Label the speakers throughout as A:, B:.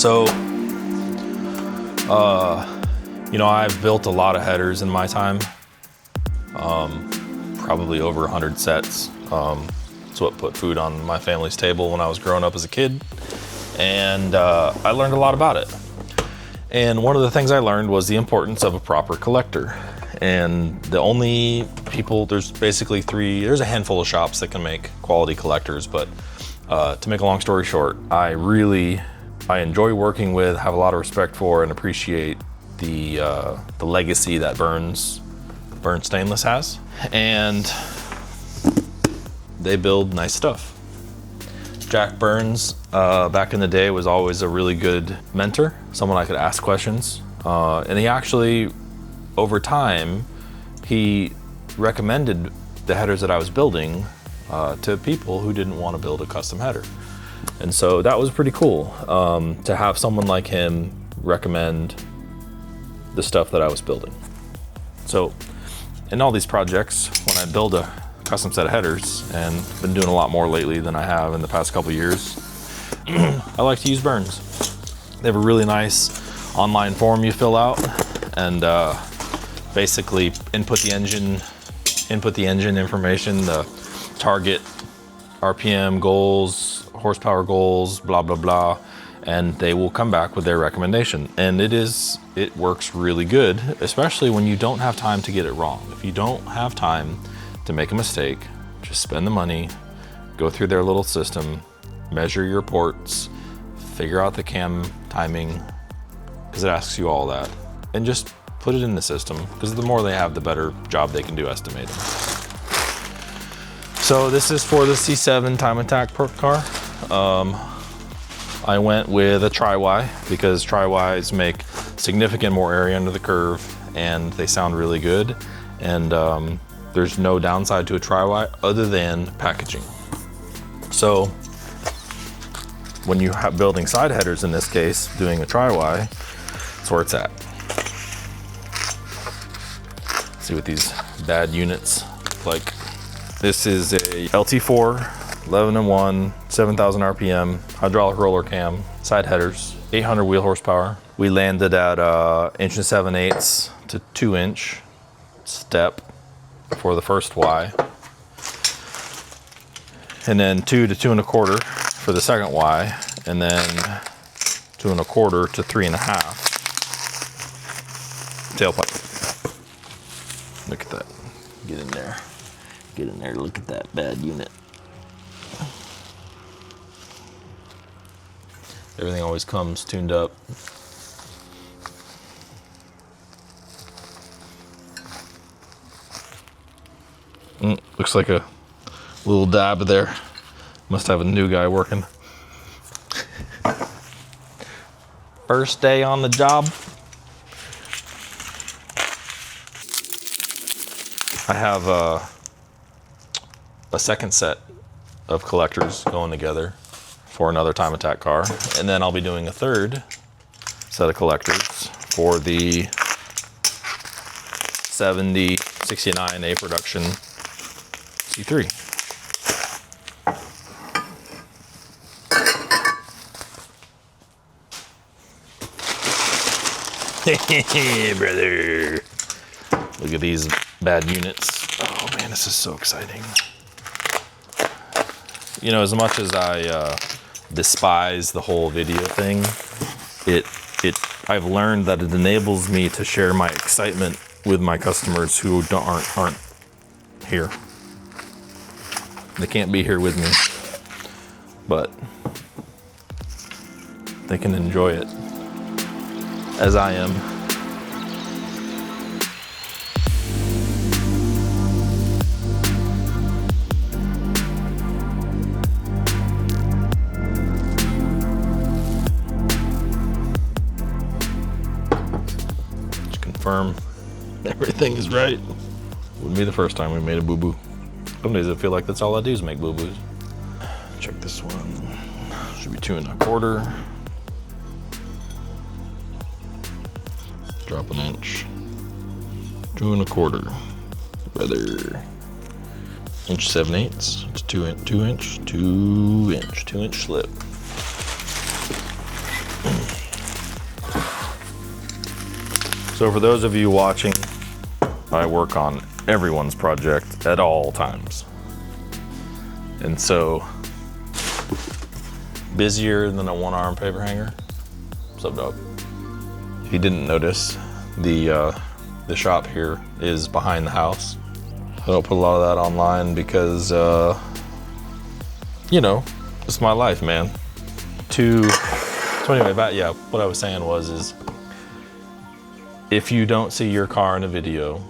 A: So, you know, I've built a lot of headers in my time, probably over 100 sets. It's what put food on my family's table when I was growing up as a kid. And I learned a lot about it. And one of the things I learned was the importance of a proper collector. And the only people, there's basically there's a handful of shops that can make quality collectors, but to make a long story short, I enjoy working with, have a lot of respect for, and appreciate the legacy that Burns Stainless has. And they build nice stuff. Jack Burns, back in the day, was always a really good mentor, someone I could ask questions. And he actually, over time, he recommended the headers that I was building to people who didn't want to build a custom header. And so that was pretty cool, to have someone like him recommend the stuff that I was building. So in all these projects, when I build a custom set of headers, and been doing a lot more lately than I have in the past couple years, I like to use Burns. They have a really nice online form you fill out, and basically input the engine information, the target RPM goals, horsepower goals, blah blah blah, and they will come back with their recommendation. And it works really good, especially when you don't have time to get it wrong. If you don't have time to make a mistake, just spend the money, go through their little system, measure your ports, figure out the cam timing, because it asks you all that, and just put it in the system, because the more they have, the better job they can do estimating. So this is for the C7 time attack perk car. I went with a tri-Y because tri-Ys make significant more area under the curve, and they sound really good. And there's no downside to a tri-Y other than packaging. So when you have building side headers, in this case, doing a tri-Y, that's where it's at. Let's see what these bad units look like. This is a LT4, 11-1, 7,000 RPM, hydraulic roller cam, side headers, 800 wheel horsepower. We landed at 1 7/8 to 2 inch step for the first Y, and then 2 to 2 1/4 for the second Y, and then 2 1/4 to 3 1/2 tailpipe. Look at that. Get in there. Get in there. Look at that bad unit. Everything always comes tuned up. Looks like a little dab there. Must have a new guy working. First day on the job. I have a second set of collectors going together for another time attack car, and then I'll be doing a third set of collectors for the 7069 A production C3. Hey, brother. Look at these bad units. Oh man, this is so exciting. You know, as much as I despise the whole video thing, I've learned that it enables me to share my excitement with my customers who aren't here. They can't be here with me, but they can enjoy it as I am. Just confirm everything is right. Wouldn't be the first time we made a boo-boo. Some days I feel like that's all I do is make boo-boos. Check this one. Should be 2 1/4. Drop an inch. 2 1/4. Brother. 1 7/8. It's 2 inch slip. So for those of you watching, I work on everyone's project at all times. And so, busier than a one-arm paper hanger. What's up, dog? If you didn't notice, the shop here is behind the house. I don't put a lot of that online because, you know, it's my life, man. So anyway, what I was saying is if you don't see your car in a video,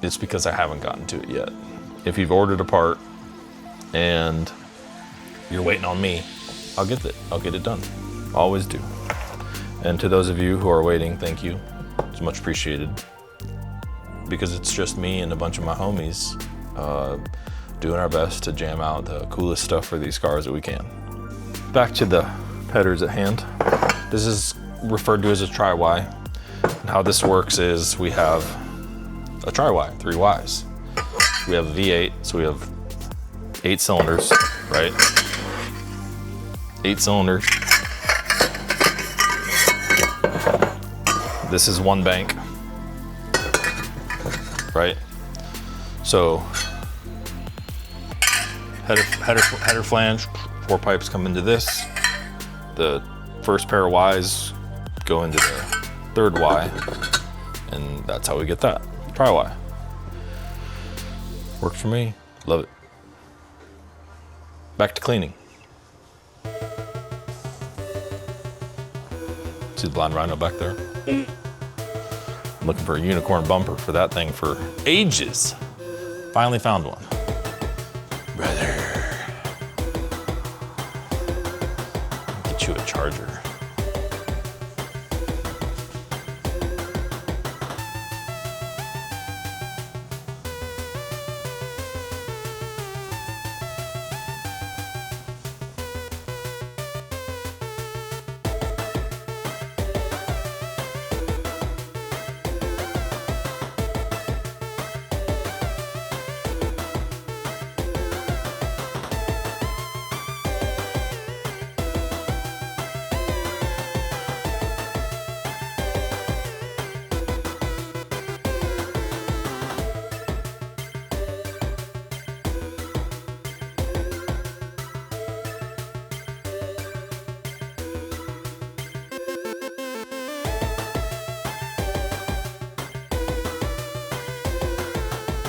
A: it's because I haven't gotten to it yet. If you've ordered a part and you're waiting on me, I'll get it done. Always do. And to those of you who are waiting, thank you. It's much appreciated. Because it's just me and a bunch of my homies doing our best to jam out the coolest stuff for these cars that we can. Back to the headers at hand. This is referred to as a tri-Y. And how this works is we have a tri-Y, 3 Ys. We have a V8, so we have 8 cylinders, right? 8 cylinders. This is 1 bank, right? So header flange, 4 pipes come into this. The first pair of Ys go into the 3rd Y, and that's how we get that tri-Y. Works for me, love it. Back to cleaning. See the blind rhino back there? I'm looking for a unicorn bumper for that thing for ages. Finally found one. Brother. Get you a charger.